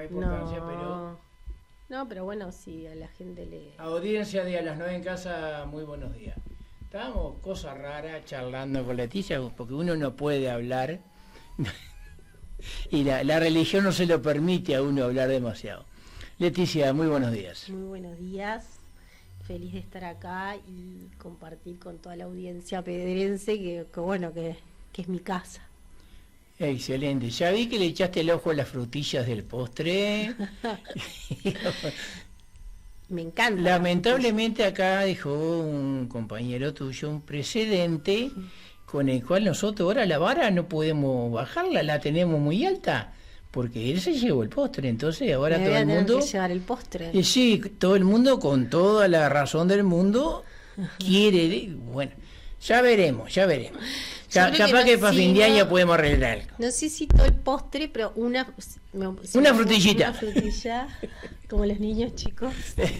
importancia, pero... No, pero bueno, sí, a la gente le... Audiencia de A las 9 en casa, muy buenos días. Estábamos, cosa rara, charlando con Leticia, porque uno no puede hablar, y la religión no se lo permite a uno hablar demasiado. Leticia, muy buenos días. Muy buenos días, feliz de estar acá y compartir con toda la audiencia pedrense, que es mi casa. Excelente, ya vi que le echaste el ojo a las frutillas del postre. Me encanta. Lamentablemente acá dejó un compañero tuyo un precedente con el cual nosotros ahora la vara no podemos bajarla, la tenemos muy alta, porque él se llevó el postre, entonces ahora todo el mundo... que llevar el postre. Sí, todo el mundo con toda la razón del mundo quiere... Bueno, ya veremos. Capaz que para fin de año podemos arreglar algo. No sé si todo el postre, pero una frutillita. Una frutilla, como los niños chicos.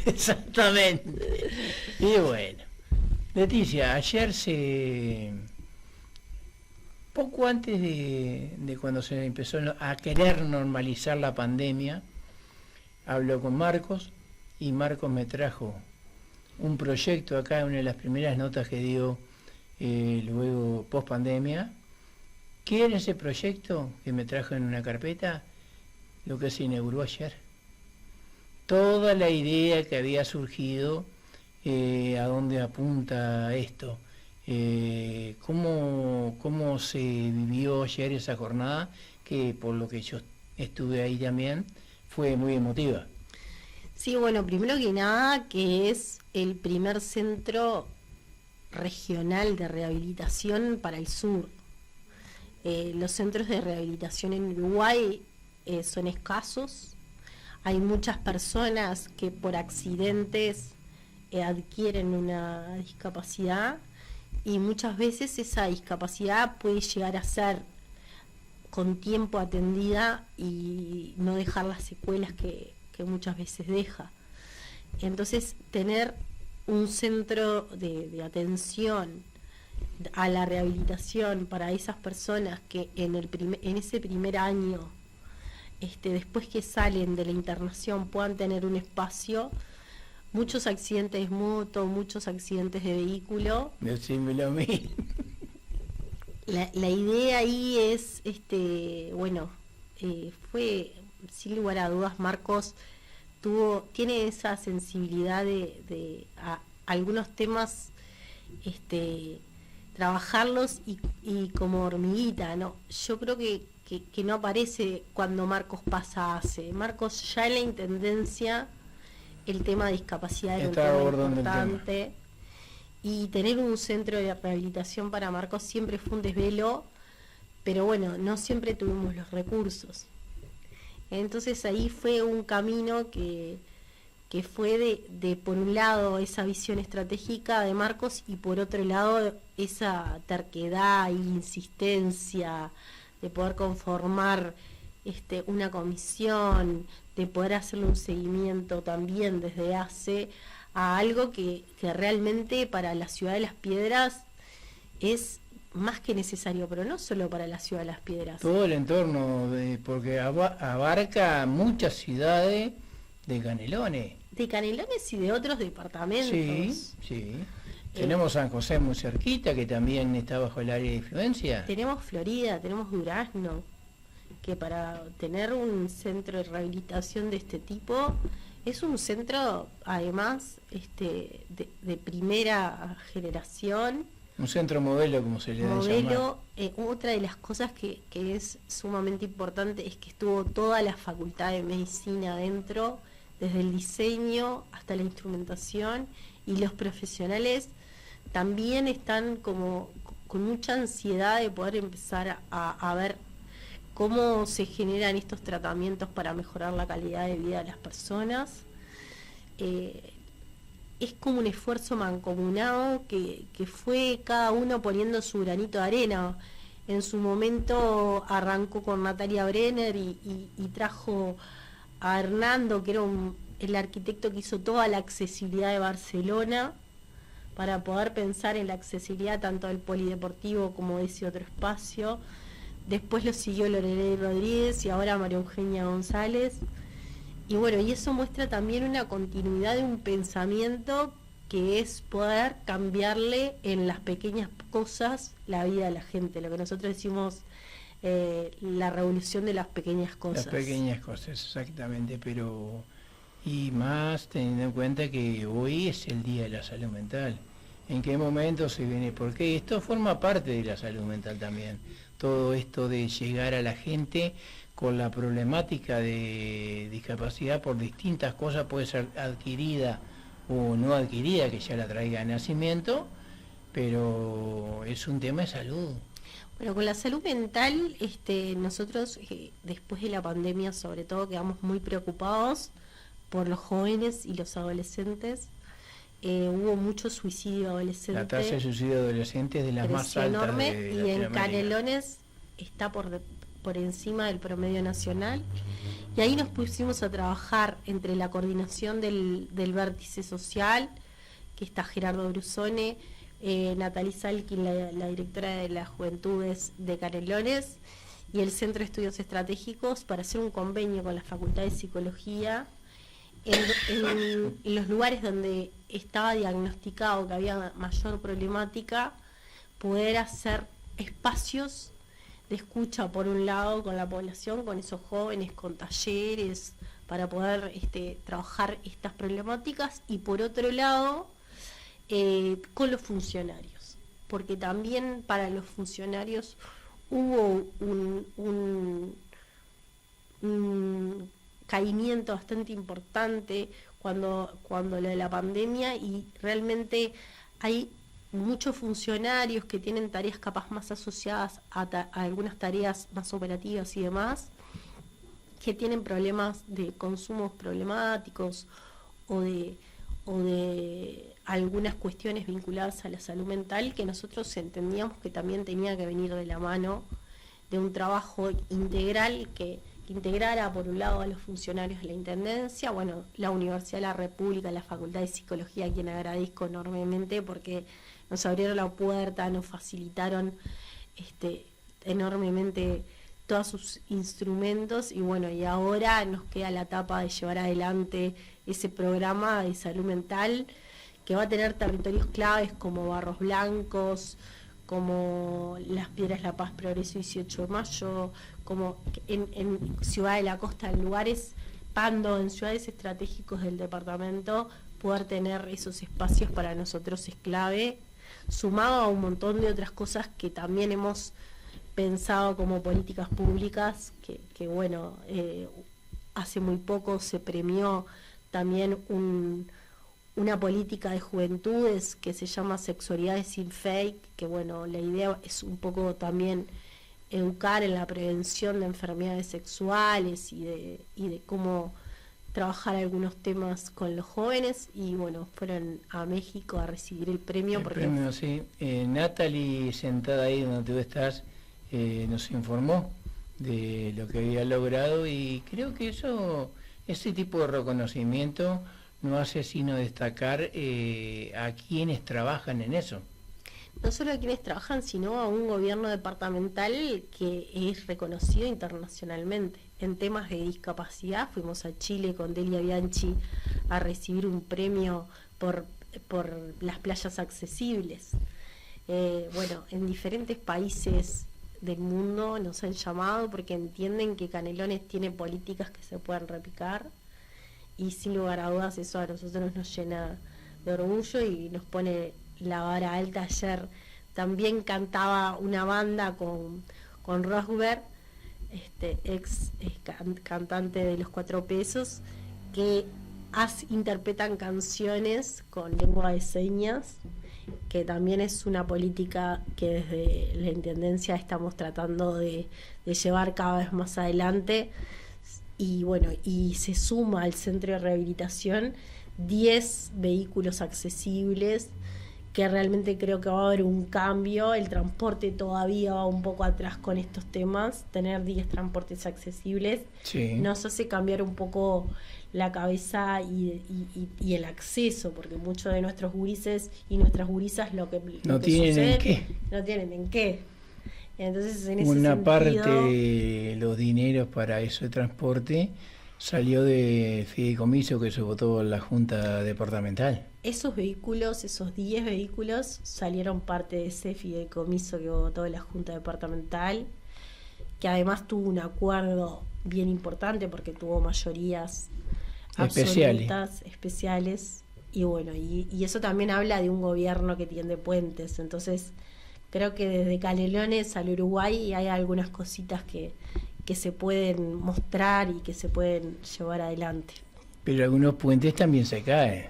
Exactamente. Y bueno, Leticia, ayer poco antes de cuando se empezó a querer normalizar la pandemia, habló con Marcos y Marcos me trajo un proyecto acá, una de las primeras notas que dio luego post pandemia. ¿Qué era ese proyecto que me trajo en una carpeta? Lo que se inauguró ayer. Toda la idea que había surgido, a dónde apunta esto, cómo se vivió ayer esa jornada, que por lo que yo estuve ahí también, fue muy emotiva. Sí, bueno, primero que nada, que es el primer centro regional de rehabilitación para el sur. Los centros de rehabilitación en Uruguay son escasos. Hay muchas personas que por accidentes adquieren una discapacidad y muchas veces esa discapacidad puede llegar a ser con tiempo atendida y no dejar las secuelas que muchas veces deja. Entonces, tener un centro de atención a la rehabilitación para esas personas que en ese primer año, después que salen de la internación, puedan tener un espacio. Muchos accidentes de moto, muchos accidentes de vehículo. Decímelo a mí. La idea ahí es, fue, sin lugar a dudas, Marcos tiene esa sensibilidad de algunos temas, trabajarlos y como hormiguita, ¿no? Yo creo que no aparece cuando Marcos pasa hace. Marcos ya en la intendencia, el tema de discapacidad era un tema importante. Y tener un centro de rehabilitación para Marcos siempre fue un desvelo, pero bueno, no siempre tuvimos los recursos. Entonces ahí fue un camino que fue de por un lado esa visión estratégica de Marcos y por otro lado esa terquedad e insistencia de poder conformar una comisión, de poder hacerle un seguimiento también desde hace a algo que realmente para la ciudad de Las Piedras es más que necesario, pero no solo para la ciudad de Las Piedras. Todo el entorno, porque abarca muchas ciudades de Canelones. De Canelones y de otros departamentos. Sí. Tenemos San José muy cerquita, que también está bajo el área de influencia. Tenemos Florida, tenemos Durazno, que para tener un centro de rehabilitación de este tipo, es un centro, además, de primera generación. Un centro modelo, como se le llama. Otra de las cosas que es sumamente importante es que estuvo toda la facultad de medicina adentro, desde el diseño hasta la instrumentación, y los profesionales también están como con mucha ansiedad de poder empezar a ver cómo se generan estos tratamientos para mejorar la calidad de vida de las personas. Es como un esfuerzo mancomunado que fue cada uno poniendo su granito de arena. En su momento arrancó con Natalia Brenner y trajo a Hernando, que era el arquitecto que hizo toda la accesibilidad de Barcelona, para poder pensar en la accesibilidad tanto del polideportivo como de ese otro espacio. Después lo siguió Lorelei Rodríguez y ahora María Eugenia González. Y bueno, y eso muestra también una continuidad de un pensamiento que es poder cambiarle en las pequeñas cosas la vida de la gente, lo que nosotros decimos la revolución de las pequeñas cosas. Las pequeñas cosas, exactamente, pero y más teniendo en cuenta que hoy es el Día de la Salud Mental. ¿En qué momento se viene? Porque esto forma parte de la salud mental también. Todo esto de llegar a la gente con la problemática de discapacidad por distintas cosas, puede ser adquirida o no adquirida, que ya la traiga de nacimiento, pero es un tema de salud. Bueno, con la salud mental, nosotros después de la pandemia sobre todo quedamos muy preocupados por los jóvenes y los adolescentes. Hubo mucho suicidio adolescente. La tasa de suicidio adolescente es de las más altas enorme, de y en Canelones está por encima del promedio nacional. Y ahí nos pusimos a trabajar entre la coordinación del vértice social, que está Gerardo Brusone, Natalie Salkin, la directora de las Juventudes de Canelones, y el Centro de Estudios Estratégicos, para hacer un convenio con la Facultad de Psicología en los lugares donde estaba diagnosticado que había mayor problemática, poder hacer espacios de escucha por un lado con la población, con esos jóvenes, con talleres para poder trabajar estas problemáticas, y por otro lado con los funcionarios, porque también para los funcionarios hubo un caimiento bastante importante cuando lo de la pandemia, y realmente hay muchos funcionarios que tienen tareas capaz más asociadas a algunas tareas más operativas y demás, que tienen problemas de consumos problemáticos o de algunas cuestiones vinculadas a la salud mental, que nosotros entendíamos que también tenía que venir de la mano de un trabajo integral que integrara por un lado a los funcionarios de la Intendencia, bueno, la Universidad de la República, la Facultad de Psicología, a quien agradezco enormemente porque nos abrieron la puerta, nos facilitaron enormemente todos sus instrumentos, y bueno, y ahora nos queda la etapa de llevar adelante ese programa de salud mental que va a tener territorios claves como Barros Blancos, como Las Piedras, La Paz, Progreso, 18 de Mayo, como en Ciudad de la Costa, en lugares Pando, en ciudades estratégicos del departamento. Poder tener esos espacios para nosotros es clave, sumado a un montón de otras cosas que también hemos pensado como políticas públicas, que bueno, hace muy poco se premió también una política de juventudes que se llama Sexualidades sin Fake, que bueno, la idea es un poco también educar en la prevención de enfermedades sexuales y de cómo trabajar algunos temas con los jóvenes, y bueno, fueron a México a recibir el premio. El premio, sí. Natalie, sentada ahí donde tú estás, nos informó de lo que había logrado, y creo que ese tipo de reconocimiento no hace sino destacar a quienes trabajan en eso. No solo a quienes trabajan, sino a un gobierno departamental que es reconocido internacionalmente. En temas de discapacidad fuimos a Chile con Delia Bianchi a recibir un premio por las playas accesibles. Bueno, en diferentes países del mundo nos han llamado porque entienden que Canelones tiene políticas que se pueden replicar, y sin lugar a dudas eso a nosotros nos llena de orgullo y nos pone la vara alta. Ayer también cantaba una banda con Rosberg, cantante de Los Cuatro Pesos, que interpretan canciones con lengua de señas, que también es una política que desde la Intendencia estamos tratando de llevar cada vez más adelante. Y bueno, y se suma al centro de rehabilitación 10 vehículos accesibles, que realmente creo que va a haber un cambio. El transporte todavía va un poco atrás con estos temas. Tener 10 transportes accesibles nos hace cambiar un poco la cabeza y el acceso, porque muchos de nuestros gurises y nuestras gurisas lo que tienen sucede, en qué. No tienen en qué. Entonces, en ese una sentido, parte los dineros para eso de transporte, Salió de fideicomiso que se votó en la Junta Departamental. Esos vehículos, esos 10 vehículos, salieron parte de ese fideicomiso que votó la Junta Departamental, que además tuvo un acuerdo bien importante porque tuvo mayorías absolutas, especiales, y bueno, y eso también habla de un gobierno que tiende puentes. Entonces creo que desde Canelones al Uruguay hay algunas cositas que se pueden mostrar y que se pueden llevar adelante. Pero algunos puentes también se caen.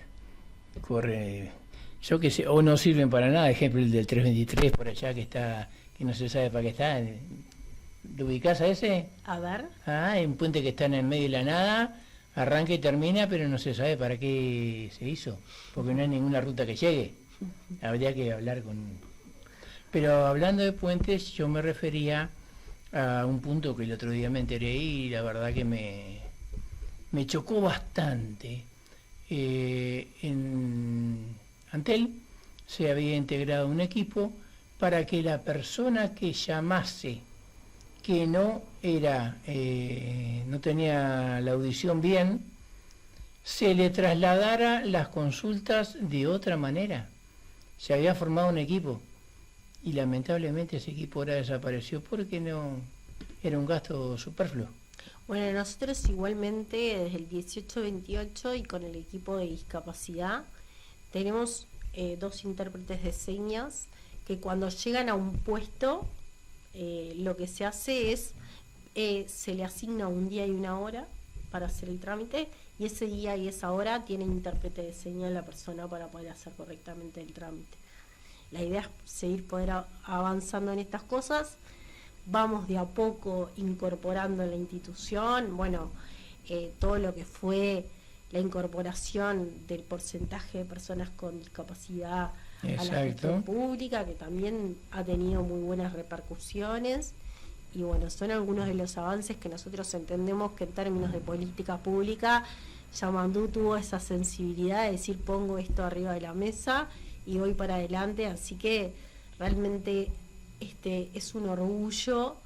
Corre, yo que sé, o no sirven para nada. Ejemplo, el del 323 por allá que no se sabe para qué está. ¿Lo ubicás a ese? A ver. Hay un puente que está en el medio de la nada, arranca y termina, pero no se sabe para qué se hizo, porque no hay ninguna ruta que llegue. Habría que hablar con... Pero hablando de puentes, yo me refería a un punto que el otro día me enteré y la verdad que me chocó bastante. En Antel se había integrado un equipo para que la persona que llamase que no tenía la audición bien, se le trasladara las consultas de otra manera. Se había formado un equipo y lamentablemente ese equipo ahora desapareció porque no era un gasto superfluo. Bueno, nosotros igualmente desde el 1828 y con el equipo de discapacidad tenemos 2 intérpretes de señas que cuando llegan a un puesto lo que se hace es se le asigna un día y una hora para hacer el trámite, y ese día y esa hora tiene intérprete de señas la persona para poder hacer correctamente el trámite. La idea es seguir poder avanzando en estas cosas. Vamos de a poco incorporando en la institución, todo lo que fue la incorporación del porcentaje de personas con discapacidad. Exacto. A la gestión pública, que también ha tenido muy buenas repercusiones, y bueno, son algunos de los avances que nosotros entendemos que en términos de política pública Yamandú tuvo esa sensibilidad de decir pongo esto arriba de la mesa y voy para adelante, así que realmente es un orgullo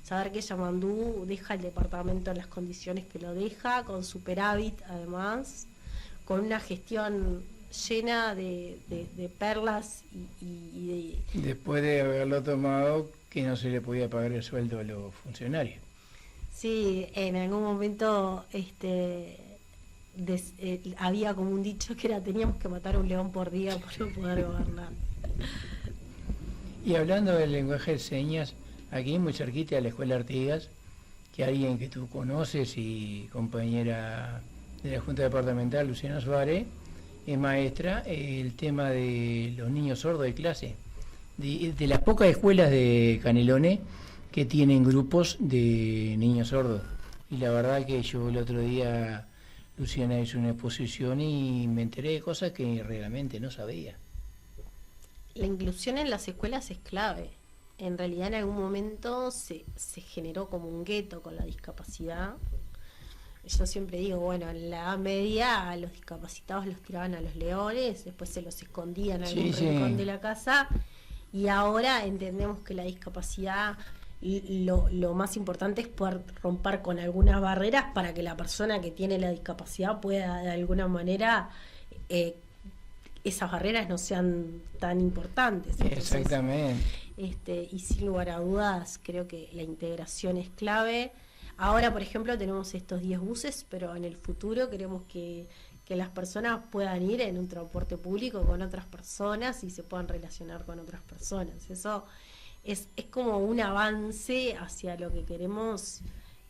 saber que Yamandú deja el departamento en las condiciones que lo deja, con superávit además, con una gestión llena de perlas y de... Después de haberlo tomado, que no se le podía pagar el sueldo a los funcionarios. Sí, en algún momento había como un dicho que era teníamos que matar a un león por día para no poder gobernar. Y hablando del lenguaje de señas, aquí muy cerquita de la Escuela Artigas, que alguien que tú conoces y compañera de la Junta Departamental, Luciana Suárez, es maestra, el tema de los niños sordos de clase, de las pocas escuelas de Canelones que tienen grupos de niños sordos. Y la verdad que yo el otro día, Luciana hizo una exposición y me enteré de cosas que realmente no sabía. La inclusión en las escuelas es clave. En realidad en algún momento se generó como un gueto con la discapacidad. Yo siempre digo, en la Edad Media a los discapacitados los tiraban a los leones, después se los escondían en algún rincón de la casa, y ahora entendemos que la discapacidad, lo más importante es poder romper con algunas barreras para que la persona que tiene la discapacidad pueda de alguna manera, esas barreras no sean tan importantes. Entonces, exactamente. Y sin lugar a dudas creo que la integración es clave. Ahora, por ejemplo, tenemos estos 10 buses, pero en el futuro queremos que las personas puedan ir en un transporte público con otras personas y se puedan relacionar con otras personas. Eso es como un avance hacia lo que queremos,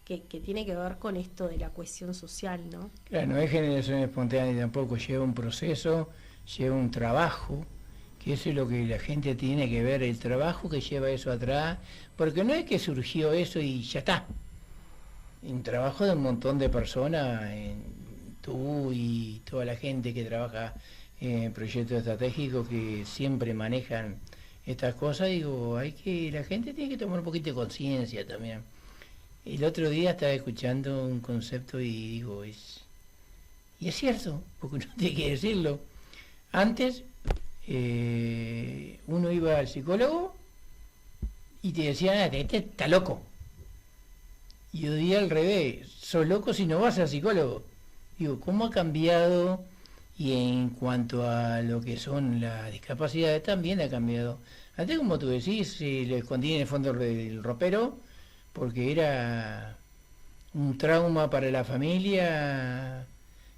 que tiene que ver con esto de la cohesión social, ¿no? Claro, no es generación espontánea tampoco, lleva un proceso, lleva un trabajo, que eso es lo que la gente tiene que ver, el trabajo que lleva eso atrás, porque no es que surgió eso y ya está. Un trabajo de un montón de personas, tú y toda la gente que trabaja en proyectos estratégicos que siempre manejan estas cosas. Digo, la gente tiene que tomar un poquito de conciencia también. El otro día estaba escuchando un concepto y digo, y es cierto, porque uno tiene que decirlo. Antes uno iba al psicólogo y te decían, este está loco. Y hoy día al revés, sos loco si no vas al psicólogo. Digo, ¿cómo ha cambiado? Y en cuanto a lo que son las discapacidades, también ha cambiado. Antes, como tú decís, lo escondí en el fondo del ropero, porque era un trauma para la familia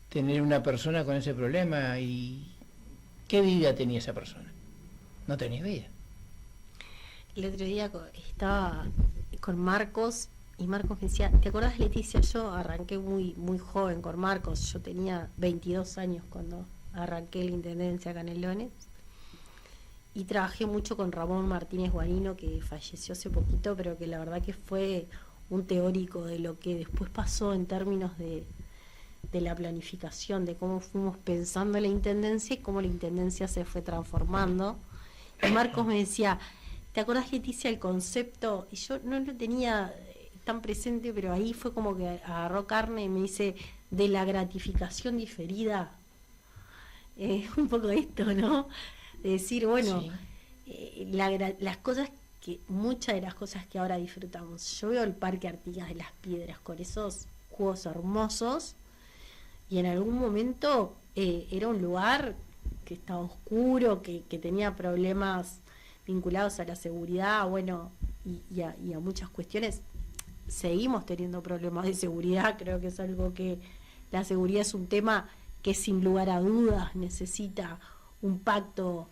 tener una persona con ese problema. ¿Y qué vida tenía esa persona? No tenía vida. El otro día estaba con Marcos y Marcos me decía, ¿te acordás, Leticia? Yo arranqué muy joven con Marcos, yo tenía 22 años cuando arranqué la intendencia a Canelones y trabajé mucho con Ramón Martínez Guarino, que falleció hace poquito, pero que la verdad que fue un teórico de lo que después pasó en términos de la planificación, de cómo fuimos pensando la intendencia y cómo la intendencia se fue transformando. Y Marcos me decía, ¿te acordás, Leticia, el concepto? Y yo no lo tenía tan presente, pero ahí fue como que agarró carne y me dice, de la gratificación diferida. Un poco esto, ¿no? De decir, bueno, sí. Las cosas muchas de las cosas que ahora disfrutamos. Yo veo el Parque Artigas de las Piedras con esos juegos hermosos y en algún momento era un lugar que estaba oscuro, que tenía problemas vinculados a la seguridad, bueno, y a muchas cuestiones. Seguimos teniendo problemas de seguridad, creo que es algo que la seguridad es un tema que sin lugar a dudas necesita un pacto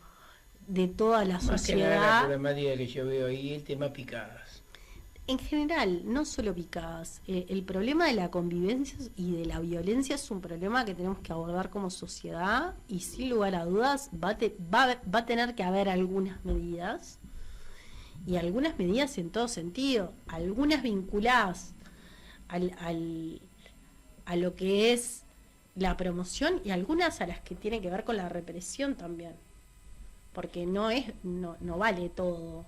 de toda la sociedad. Más que nada la problemática que yo veo ahí, el tema picadas. En general, no solo picadas, el problema de la convivencia y de la violencia es un problema que tenemos que abordar como sociedad y sin lugar a dudas va a tener que haber algunas medidas y algunas medidas en todo sentido, algunas vinculadas a lo que es la promoción y algunas a las que tienen que ver con la represión también, porque no vale todo.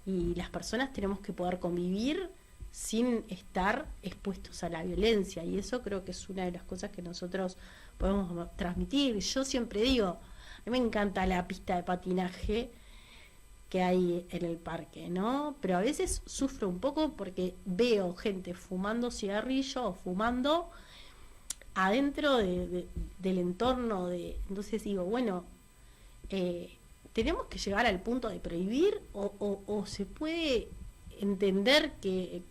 Y las personas tenemos que poder convivir sin estar expuestos a la violencia, y eso creo que es una de las cosas que nosotros podemos transmitir. Yo siempre digo, a mí me encanta la pista de patinaje que hay en el parque, ¿no? Pero a veces sufro un poco porque veo gente fumando cigarrillo o fumando adentro del entorno entonces digo, bueno, tenemos que llegar al punto de prohibir o se puede entender que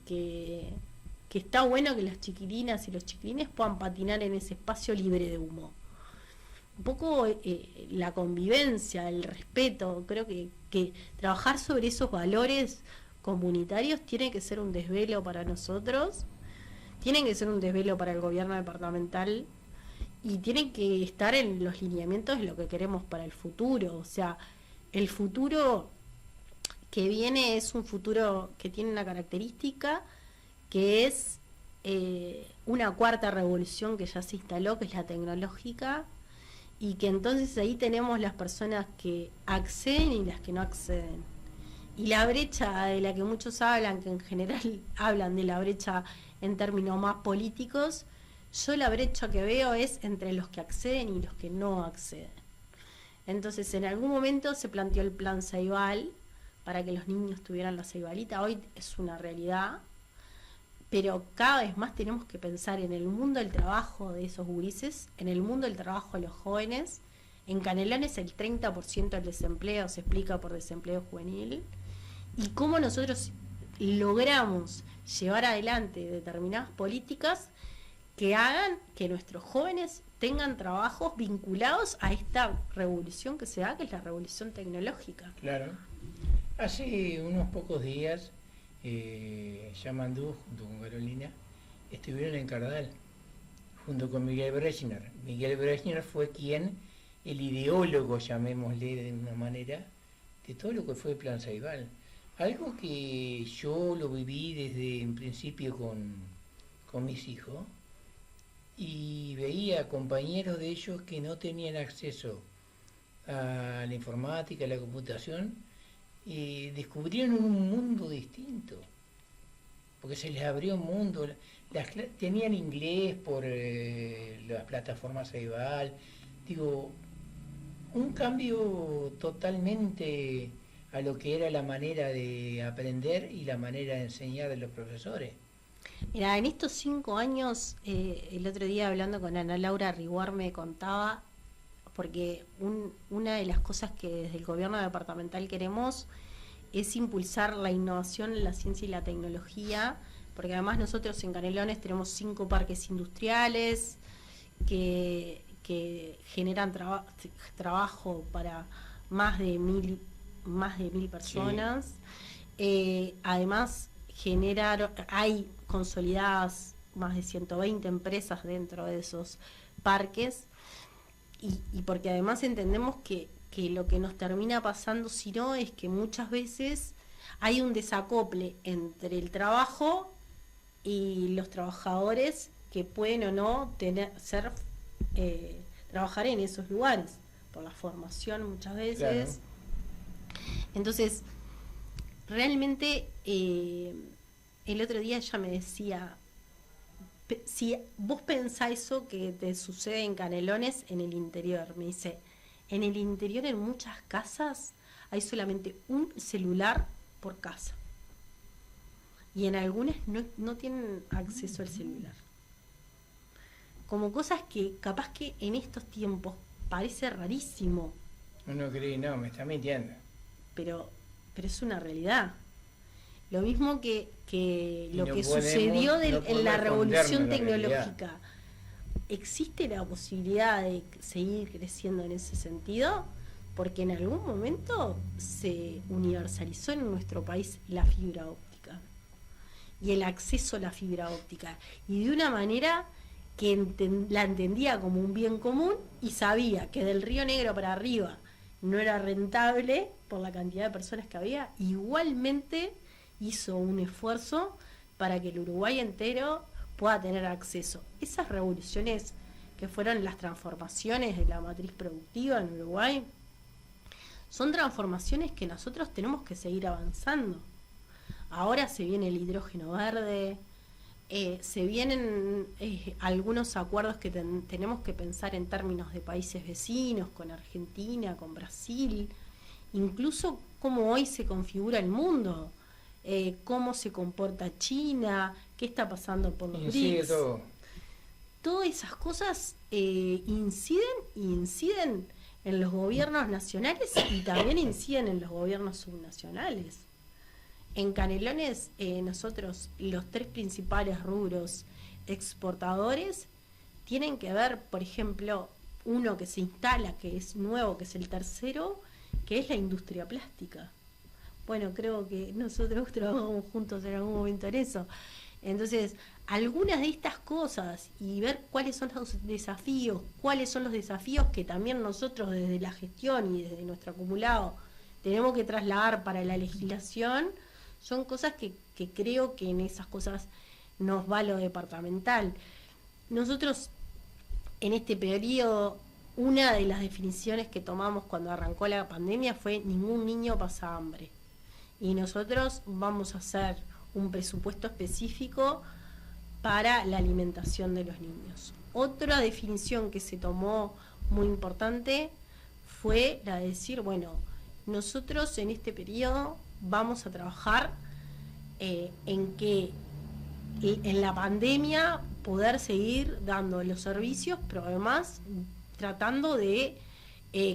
está bueno que las chiquilinas y los chiquilines puedan patinar en ese espacio libre de humo. Un poco la convivencia, el respeto, creo que trabajar sobre esos valores comunitarios tiene que ser un desvelo para nosotros, tienen que ser un desvelo para el gobierno departamental y tienen que estar en los lineamientos de lo que queremos para el futuro. O sea, el futuro que viene es un futuro que tiene una característica que es una cuarta revolución que ya se instaló, que es la tecnológica, y que entonces ahí tenemos las personas que acceden y las que no acceden. Y la brecha de la que muchos hablan, que en general hablan de la brecha en términos más políticos, yo la brecha que veo es entre los que acceden y los que no acceden. Entonces, en algún momento se planteó el plan Ceibal para que los niños tuvieran la ceibalita. Hoy es una realidad, pero cada vez más tenemos que pensar en el mundo del trabajo de esos gurises, en el mundo del trabajo de los jóvenes. En Canelones el 30% del desempleo se explica por desempleo juvenil. Y cómo nosotros logramos llevar adelante determinadas políticas que hagan que nuestros jóvenes tengan trabajos vinculados a esta revolución que se da, que es la revolución tecnológica. Claro. Hace unos pocos días, Yamandú, junto con Carolina, estuvieron en Cardal, junto con Miguel Brechner. Miguel Brechner fue el ideólogo, llamémosle de una manera, de todo lo que fue el Plan Ceibal. Algo que yo lo viví desde en principio con mis hijos, y veía compañeros de ellos que no tenían acceso a la informática, a la computación, y descubrieron un mundo distinto, porque se les abrió un mundo. Tenían inglés por las plataformas Ceibal, digo, un cambio totalmente a lo que era la manera de aprender y la manera de enseñar de los profesores. Mira, en estos 5 años, el otro día hablando con Ana Laura Riguar me contaba, porque una de las cosas que desde el gobierno departamental queremos es impulsar la innovación, la ciencia y la tecnología, porque además nosotros en Canelones tenemos 5 parques industriales que generan trabajo para más de mil personas. Además, hay consolidadas más de 120 empresas dentro de esos parques, y porque además entendemos que lo que nos termina pasando, si no, es que muchas veces hay un desacople entre el trabajo y los trabajadores que pueden o no trabajar en esos lugares, por la formación muchas veces. Claro. Entonces, realmente, el otro día ella me decía, si vos pensás eso que te sucede en Canelones, en el interior, me dice, en el interior en muchas casas hay solamente un celular por casa. Y en algunas no tienen acceso al celular. Como cosas que capaz que en estos tiempos parece rarísimo. Uno cree, no, me está mintiendo. Pero es una realidad. Lo mismo que lo que sucedió en la revolución tecnológica. ¿Existe la posibilidad de seguir creciendo en ese sentido? Porque en algún momento se universalizó en nuestro país la fibra óptica y el acceso a la fibra óptica, y de una manera que la entendía como un bien común y sabía que del Río Negro para arriba no era rentable por la cantidad de personas que había. Igualmente hizo un esfuerzo para que el Uruguay entero pueda tener acceso. Esas revoluciones que fueron las transformaciones de la matriz productiva en Uruguay son transformaciones que nosotros tenemos que seguir avanzando. Ahora se viene el hidrógeno verde, se vienen algunos acuerdos que tenemos que pensar en términos de países vecinos, con Argentina, con Brasil, incluso cómo hoy se configura el mundo, cómo se comporta China, qué está pasando por los BRICS. Todas esas cosas inciden en los gobiernos nacionales y también inciden en los gobiernos subnacionales. En Canelones, nosotros, los 3 principales rubros exportadores tienen que ver, por ejemplo, uno que se instala, que es nuevo, que es el tercero, que es la industria plástica. Bueno, creo que nosotros trabajamos juntos en algún momento en eso. Entonces, algunas de estas cosas y ver cuáles son los desafíos, que también nosotros desde la gestión y desde nuestro acumulado tenemos que trasladar para la legislación, son cosas que creo que en esas cosas nos va lo departamental. Nosotros, en este periodo, una de las definiciones que tomamos cuando arrancó la pandemia fue: ningún niño pasa hambre. Y nosotros vamos a hacer un presupuesto específico para la alimentación de los niños. Otra definición que se tomó muy importante fue la de decir, bueno, nosotros en este periodo vamos a trabajar en que en la pandemia poder seguir dando los servicios, pero además tratando de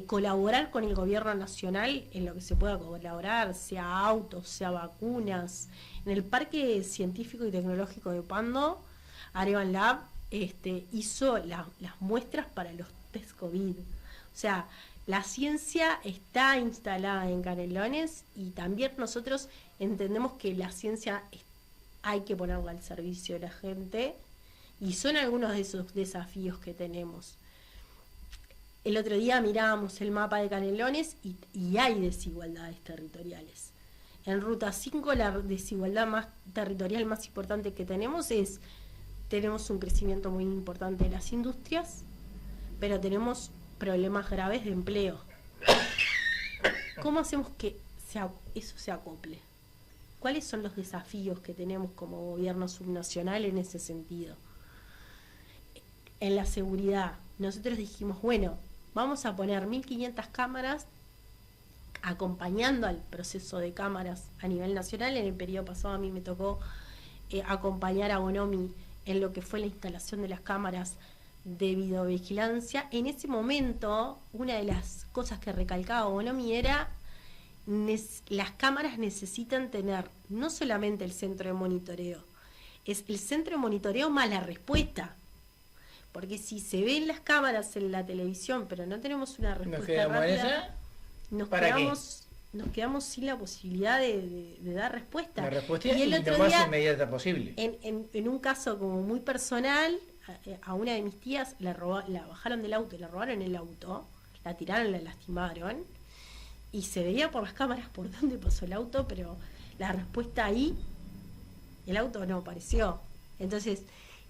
colaborar con el gobierno nacional en lo que se pueda colaborar, sea autos, sea vacunas. En el Parque Científico y Tecnológico de Pando, Arevan Lab hizo las muestras para los test COVID. O sea, la ciencia está instalada en Canelones y también nosotros entendemos que la ciencia hay que ponerla al servicio de la gente, y son algunos de esos desafíos que tenemos. El otro día mirábamos el mapa de Canelones y hay desigualdades territoriales. En Ruta 5 la desigualdad territorial más importante que tenemos un crecimiento muy importante de las industrias, pero tenemos problemas graves de empleo. ¿Cómo hacemos que eso se acople? ¿Cuáles son los desafíos que tenemos como gobierno subnacional en ese sentido? En la seguridad, nosotros dijimos, bueno, vamos a poner 1.500 cámaras acompañando al proceso de cámaras a nivel nacional. En el periodo pasado a mí me tocó acompañar a Bonomi en lo que fue la instalación de las cámaras de videovigilancia. En ese momento, una de las cosas que recalcaba Bonomi era las cámaras necesitan tener no solamente el centro de monitoreo, es el centro de monitoreo más la respuesta. Porque si se ven las cámaras en la televisión, pero no tenemos una respuesta rápida, nos quedamos sin la posibilidad de dar respuesta. La respuesta y el otro lo más día, inmediata posible. En un caso como muy personal, a una de mis tías la bajaron del auto, la robaron el auto, la tiraron, la lastimaron, y se veía por las cámaras por dónde pasó el auto, pero la respuesta ahí, el auto no apareció. Entonces,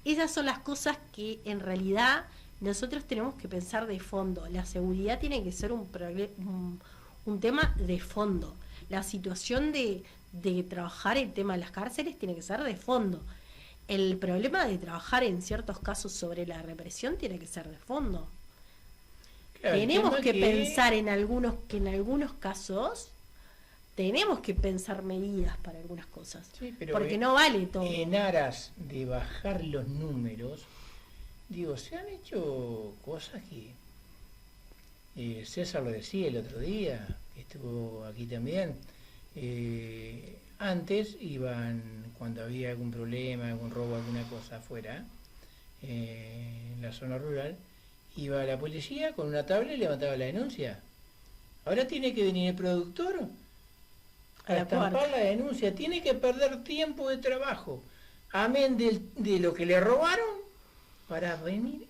esas son las cosas que en realidad nosotros tenemos que pensar de fondo. La seguridad tiene que ser un tema de fondo. La situación de trabajar el tema de las cárceles tiene que ser de fondo. El problema de trabajar en ciertos casos sobre la represión tiene que ser de fondo. Claro, tenemos que pensar en algunos casos tenemos que pensar medidas para algunas cosas, sí, pero porque no vale todo. En aras de bajar los números, digo, se han hecho cosas que César lo decía el otro día, que estuvo aquí también. Antes iban, cuando había algún problema, algún robo, alguna cosa afuera, en la zona rural, iba la policía con una tabla y levantaba la denuncia. Ahora tiene que venir el productor a estampar la denuncia, tiene que perder tiempo de trabajo, amén de lo que le robaron, para venir.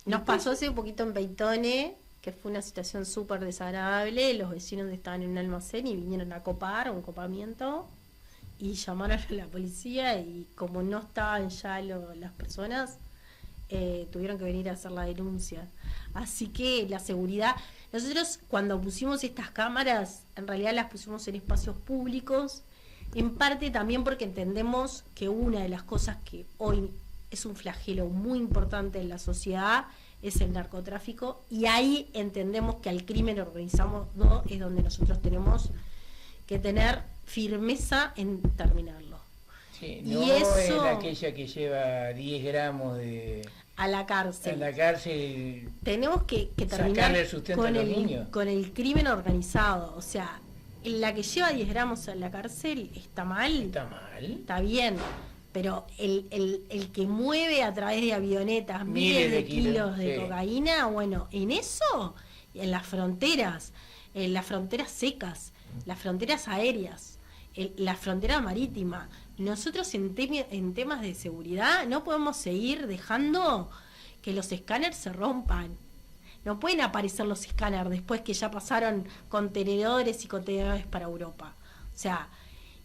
Nos pasó hace un poquito en Peitone, que fue una situación súper desagradable. Los vecinos estaban en un almacén y vinieron a copar, un copamiento, y llamaron a la policía, y como no estaban ya las personas, tuvieron que venir a hacer la denuncia. Así que la seguridad, nosotros cuando pusimos estas cámaras, en realidad las pusimos en espacios públicos, en parte también porque entendemos que una de las cosas que hoy es un flagelo muy importante en la sociedad es el narcotráfico, y ahí entendemos que al crimen organizado es donde nosotros tenemos que tener firmeza en terminarlo. Sí, no y eso, es aquella que lleva 10 gramos a la cárcel. A la cárcel. Tenemos que terminar con el crimen organizado. O sea, la que lleva 10 gramos a la cárcel está mal. Está mal. Está bien. Pero el que mueve a través de avionetas miles de kilos de cocaína, bueno, en eso, en las fronteras secas, las fronteras aéreas, la frontera marítima, nosotros en temas de seguridad no podemos seguir dejando que los escáneres se rompan. No pueden aparecer los escáneres después que ya pasaron contenedores y contenedores para Europa. O sea,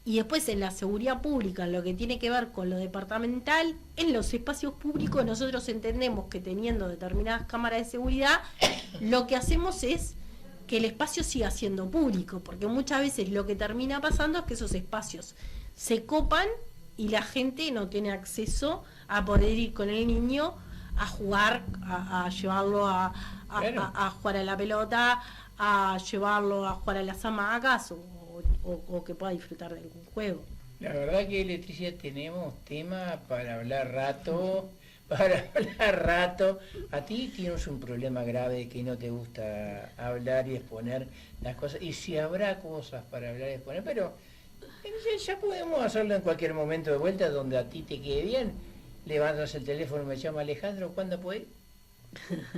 y después en la seguridad pública, en lo que tiene que ver con lo departamental, en los espacios públicos nosotros entendemos que teniendo determinadas cámaras de seguridad, lo que hacemos es que el espacio siga siendo público, porque muchas veces lo que termina pasando es que esos espacios se copan y la gente no tiene acceso a poder ir con el niño a jugar, a llevarlo a jugar a la pelota, a llevarlo a jugar a las hamacas o que pueda disfrutar de algún juego. La verdad que Leticia tenemos tema para hablar rato. A ti tienes un problema grave que no te gusta hablar y exponer las cosas, y si habrá cosas para hablar y exponer, pero ya podemos hacerlo en cualquier momento de vuelta donde a ti te quede bien. Levantas el teléfono, me llama Alejandro, ¿cuándo podés?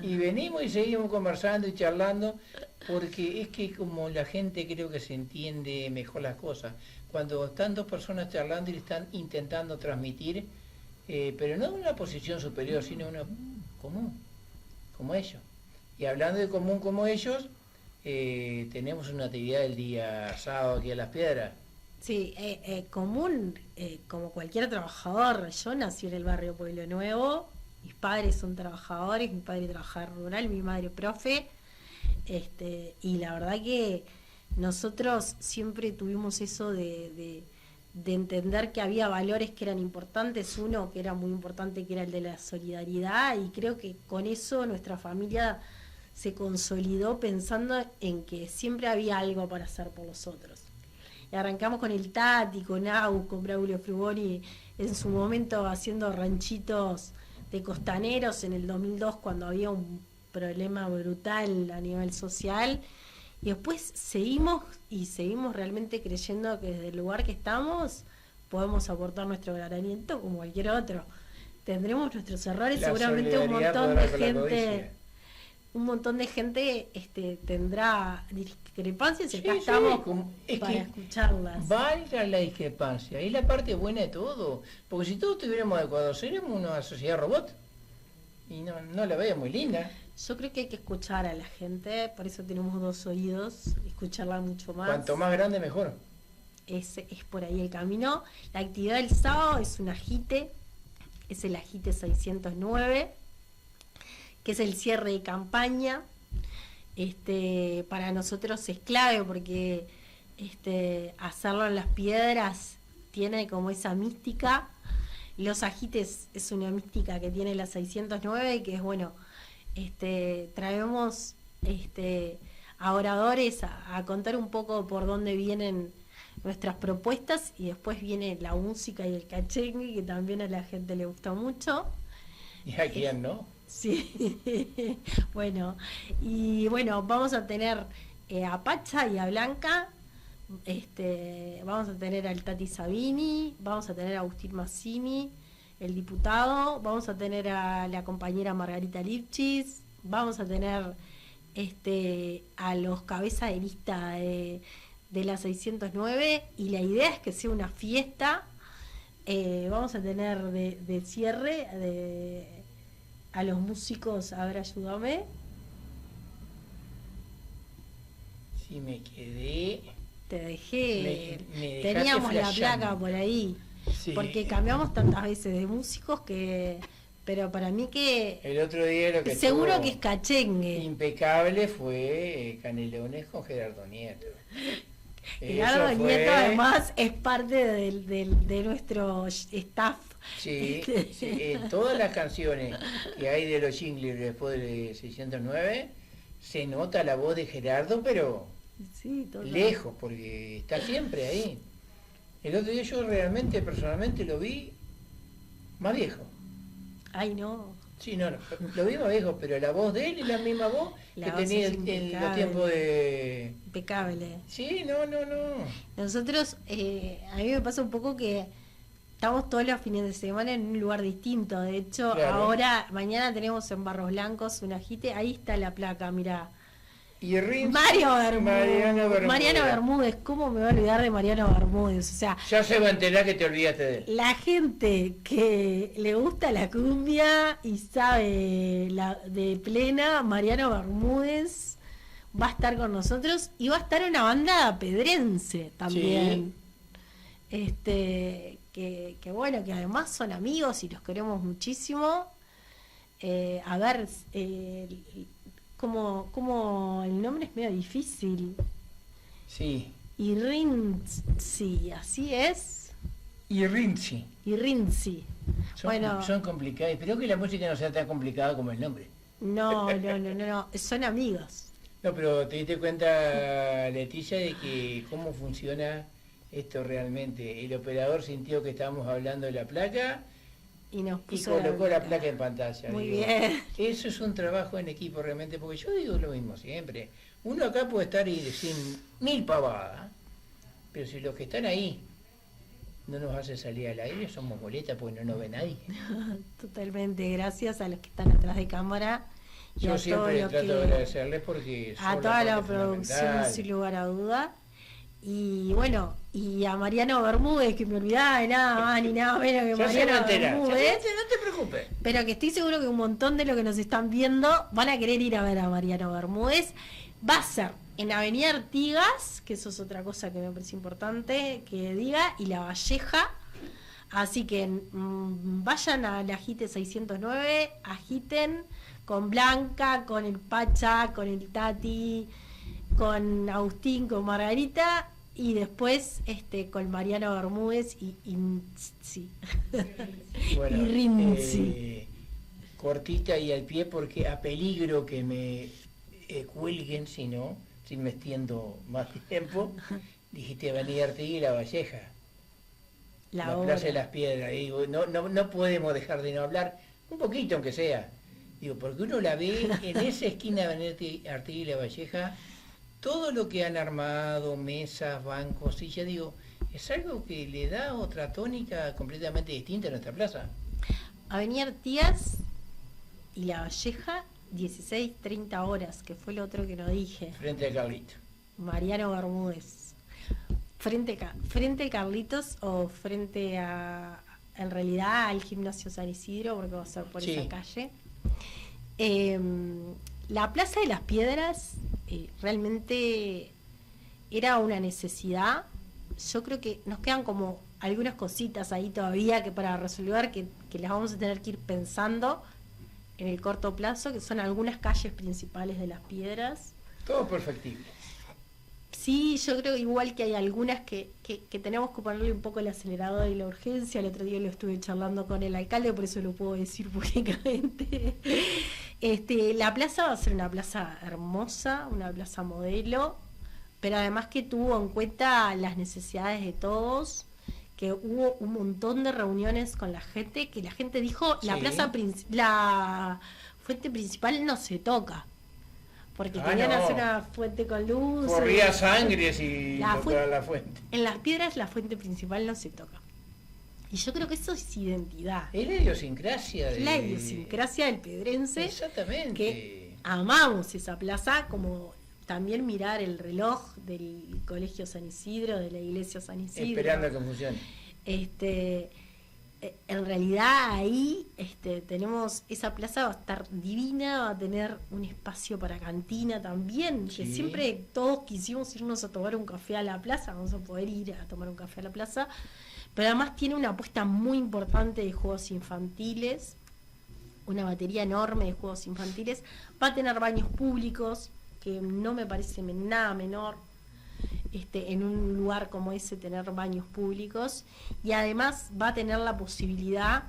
Y venimos y seguimos conversando y charlando, porque es que como la gente creo que se entiende mejor las cosas cuando están dos personas charlando y están intentando transmitir, pero no de una posición superior, sino una común, como ellos. Y hablando de común como ellos, tenemos una actividad el día sábado aquí a Las Piedras. Sí, común, como cualquier trabajador. Yo nací en el barrio Pueblo Nuevo, mis padres son trabajadores, mi padre trabajador rural, mi madre profe, y la verdad que nosotros siempre tuvimos eso de entender que había valores que eran importantes, uno que era muy importante, que era el de la solidaridad, y creo que con eso nuestra familia se consolidó pensando en que siempre había algo para hacer por los otros. arrancamos con el Tati, con Au, con Braulio Frugoni, en su momento haciendo ranchitos de costaneros en el 2002 cuando había un problema brutal a nivel social. Y después seguimos realmente creyendo que desde el lugar que estamos podemos aportar nuestro granito como cualquier otro. Tendremos nuestros errores, seguramente un montón de gente tendrá discrepancias y acá estamos para escucharlas. Valga la discrepancia, es la parte buena de todo, porque si todos estuviéramos adecuados seríamos una sociedad robot y no la veo muy linda. Yo creo que hay que escuchar a la gente, por eso tenemos 2 oídos, escucharla mucho más. Cuanto más grande mejor. Es por ahí el camino. La actividad del sábado es un agite, es el agite 609, que es el cierre de campaña. Para nosotros es clave porque hacerlo en las piedras tiene como esa mística. Los ajites es una mística que tiene la 609, que es bueno, traemos a oradores a contar un poco por dónde vienen nuestras propuestas y después viene la música y el cachengue, que también a la gente le gusta mucho. ¿Y a quién no? Sí, bueno, y bueno, vamos a tener a Pacha y a Blanca, vamos a tener al Tati Sabini, vamos a tener a Agustín Massini, el diputado, vamos a tener a la compañera Margarita Lipchitz, vamos a tener a los cabezas de lista de la 609 y la idea es que sea una fiesta. Vamos a tener de cierre a los músicos, a ver, ayúdame. Sí, me quedé. Te dejé. Me teníamos la flasheando. placa por ahí. Sí. Porque cambiamos tantas veces de músicos que. Pero para mí que. El otro día lo que seguro que es cachengue. Impecable fue Canelones con Gerardo Nieto. Gerardo Nieto además es parte de nuestro staff. Sí, sí, en todas las canciones que hay de los jingles después de 609 se nota la voz de Gerardo, pero sí, lejos, porque está siempre ahí. El otro día yo realmente, personalmente, lo vi más viejo. Ay, no. Sí, no, lo vi más viejo, pero la voz de él es la misma voz que tenía en los tiempos de... Impecable. Sí, no. Nosotros, a mí me pasa un poco que estamos todos los fines de semana en un lugar distinto. De hecho, claro. Ahora, mañana tenemos en Barros Blancos un agite. Ahí está la placa, mirá. Y Mariano Bermúdez. ¿Cómo me voy a olvidar de Mariano Bermúdez? O sea, ya se va a enterar que te olvidaste de él. La gente que le gusta la cumbia y sabe de plena, Mariano Bermúdez va a estar con nosotros y va a estar una banda pedrense también. Sí. Que bueno, que además son amigos y los queremos muchísimo. A ver, como el nombre es medio difícil. Sí. Irrinzi, así es. Irrinzi. Son complicados. Espero que la música no sea tan complicada como el nombre. No. Son amigos. No, pero te diste cuenta, Leticia, de que cómo funciona esto realmente. El operador sintió que estábamos hablando de la placa y colocó la placa en pantalla. Muy bien. Eso es un trabajo en equipo realmente, porque yo digo lo mismo siempre. Uno acá puede estar y decir 1000 pavadas, pero si los que están ahí no nos hace salir al aire, somos boletas porque no nos ve nadie. Totalmente, gracias a los que están atrás de cámara. Yo siempre trato de agradecerles porque a toda la producción, sin lugar a duda. Y bueno, y a Mariano Bermúdez, que me olvidaba de nada más ni nada menos que Mariano Bermúdez. No te preocupes. Pero que estoy seguro que un montón de los que nos están viendo van a querer ir a ver a Mariano Bermúdez. Va a ser en Avenida Artigas, que eso es otra cosa que me parece importante que diga, y La Valleja. Así que vayan a la Agite 609, agiten con Blanca, con el Pacha, con el Tati, con Agustín, con Margarita, y después con Mariano Bermúdez y sí. Bueno, y Rinzi. Cortita y al pie, porque a peligro que me cuelguen, si me extiendo más tiempo. dijiste Avenida Artigas y La Valleja, La Plaza de obra. las Piedras. Y digo, no podemos dejar de no hablar, un poquito aunque sea. Digo, porque uno la ve en esa esquina de Avenida Artigas y La Valleja, todo lo que han armado, mesas, bancos, sillas, digo, es algo que le da otra tónica completamente distinta a nuestra plaza. Avenida Artigas y La Valleja, 16:30 que fue lo otro que no dije. Frente a Carlito. Mariano Bermúdez. Frente a Carlitos o frente a, en realidad, al gimnasio San Isidro, porque va a ser por Sí. esa calle. La Plaza de las Piedras realmente era una necesidad. Yo creo que nos quedan como algunas cositas ahí todavía que para resolver, que las vamos a tener que ir pensando en el corto plazo, que son algunas calles principales de Las Piedras. Todo perfectible. Sí, yo creo igual que hay algunas que tenemos que ponerle un poco el acelerador y la urgencia. El otro día lo estuve charlando con el alcalde, por eso lo puedo decir públicamente. La plaza va a ser una plaza hermosa, una plaza modelo, pero además que tuvo en cuenta las necesidades de todos, que hubo un montón de reuniones con la gente, que la gente dijo, Sí. la fuente principal no se toca. Porque querían no. hacer una fuente con luz. Corría sangre si La tocaba fuen- la fuente. En Las Piedras la fuente principal no se toca. Y yo creo que eso es identidad. Es la idiosincrasia de... La idiosincrasia del pedrense, Exactamente. que amamos esa plaza, como también mirar el reloj del Colegio San Isidro, de la iglesia San Isidro. Esperando que funcione. En realidad ahí tenemos, esa plaza va a estar divina, va a tener un espacio para cantina también, que Sí. siempre todos quisimos irnos a tomar un café a la plaza, vamos a poder ir a tomar un café a la plaza, pero además tiene una apuesta muy importante de juegos infantiles, una batería enorme de juegos infantiles, va a tener baños públicos, que no me parece nada menor. En un lugar como ese tener baños públicos, y además va a tener la posibilidad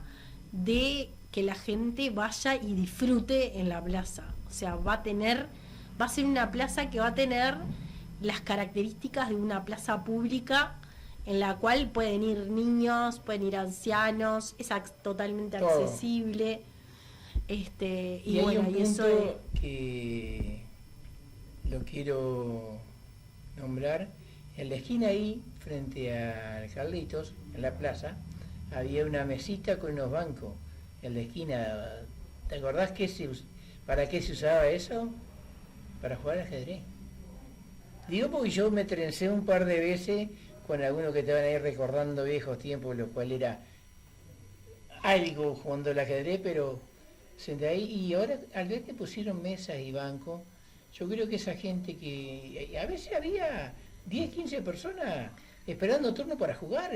de que la gente vaya y disfrute en la plaza. O sea, va a ser una plaza que va a tener las características de una plaza pública en la cual pueden ir niños, pueden ir ancianos, es totalmente Todo. accesible. Y Y hay bueno, un y eso punto que lo quiero nombrar. En la esquina ahí, frente al Carlitos, en la plaza, había una mesita con unos bancos. En la esquina, ¿te acordás para qué se usaba eso? Para jugar al ajedrez. Digo porque yo me trencé un par de veces con algunos que estaban ahí recordando viejos tiempos, lo cual era algo jugando al ajedrez, pero senté ahí, y ahora al ver que pusieron mesas y bancos, yo creo que esa gente que a veces había 10, 15 personas esperando turno para jugar.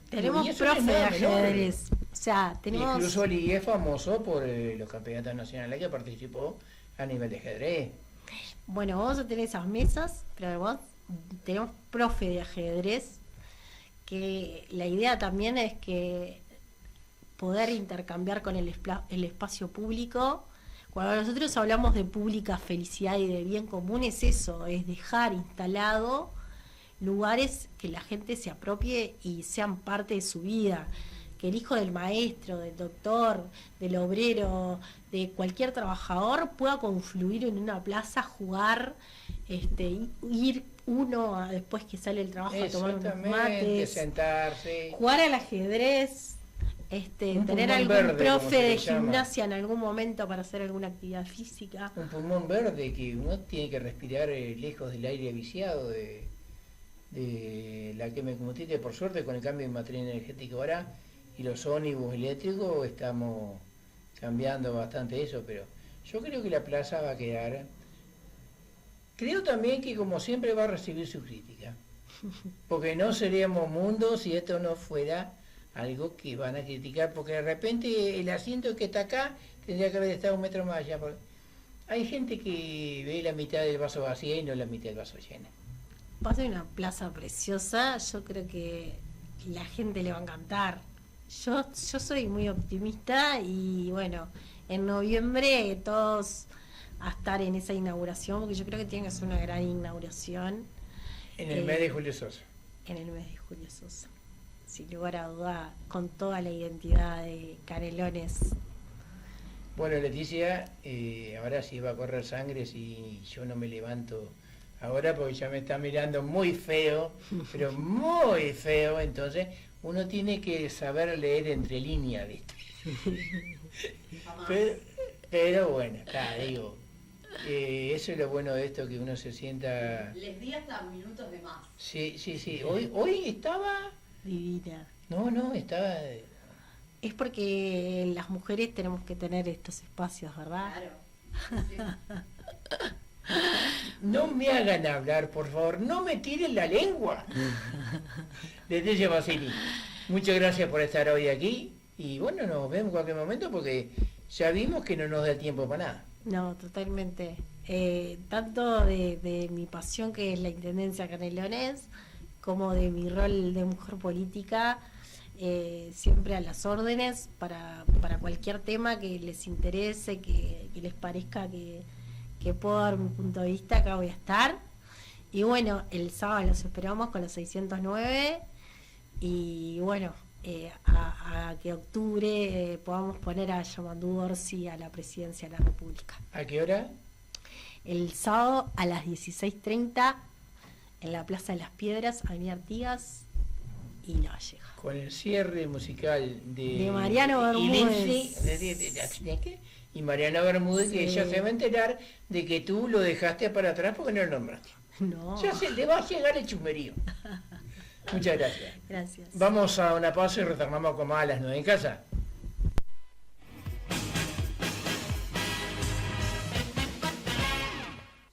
tenemos Y eso no es profe de nada menor. ajedrez. O sea, tenemos... Incluso Oli es famoso por los campeonatos nacionales que participó a nivel de ajedrez. Bueno, vamos a tener esas mesas, pero además tenemos profe de ajedrez, que la idea también es que poder intercambiar con el espacio público. Cuando nosotros hablamos de pública felicidad y de bien común, es eso, es dejar instalado lugares que la gente se apropie y sean parte de su vida, que el hijo del maestro, del doctor, del obrero, de cualquier trabajador pueda confluir en una plaza, jugar, ir uno después que sale el trabajo a tomar unos Exactamente, mates, sentarse. jugar al ajedrez, tener pulmón algún verde, como profe se le de llama. gimnasia en algún momento para hacer alguna actividad física. Un pulmón verde que uno tiene que respirar lejos del aire viciado de la quema de combustible. Por suerte, con el cambio de matriz energético ahora y los ómnibus eléctricos estamos cambiando bastante eso, pero yo creo que la plaza va a quedar. Creo también que, como siempre, va a recibir su crítica, porque no seríamos mundo si esto no fuera algo que van a criticar, porque de repente el asiento que está acá tendría que haber estado un metro más allá. Hay gente que ve la mitad del vaso vacía y no la mitad del vaso llena. Va a ser una plaza preciosa, yo creo que la gente le va a encantar. Yo soy muy optimista y bueno, en noviembre todos a estar en esa inauguración, porque yo creo que tiene que ser una gran inauguración. En el mes de Julio Sosa. En el mes de Julio Sosa. Sin lugar a duda, con toda la identidad de Canelones. Bueno, Leticia, ahora sí va a correr sangre si yo no me levanto ahora porque ya me está mirando muy feo, pero muy feo, entonces uno tiene que saber leer entre líneas, ¿viste? pero bueno, digo, eso es lo bueno de esto, que uno se sienta... Les di hasta minutos de más. Sí. Hoy estaba... Divina. No, estaba... Es porque las mujeres tenemos que tener estos espacios, ¿verdad? Claro. Sí. No me hagan hablar, por favor, no me tiren la lengua. Leticia Basili, muchas gracias por estar hoy aquí y bueno, nos vemos en cualquier momento porque ya vimos que no nos da tiempo para nada. No, totalmente. Tanto de mi pasión, que es la Intendencia Canelones, como de mi rol de mujer política, siempre a las órdenes para cualquier tema que les interese, que les parezca que puedo dar mi punto de vista, acá voy a estar. Y bueno, el sábado los esperamos con los 609 y bueno, a que octubre podamos poner a Yamandú Orsi a la presidencia de la República. ¿A qué hora? El sábado a las 16:30 en la Plaza de las Piedras, Avenida Artigas y La Valleja. Con el cierre musical de Mariano Bermúdez. Y Mariano Bermúdez, Sí. que ella se va a enterar de que tú lo dejaste para atrás porque no lo nombraste. No. Ya se le va a llegar el chusmerío. Muchas gracias. Gracias. Vamos a una pausa y retornamos con más a las 9 en casa.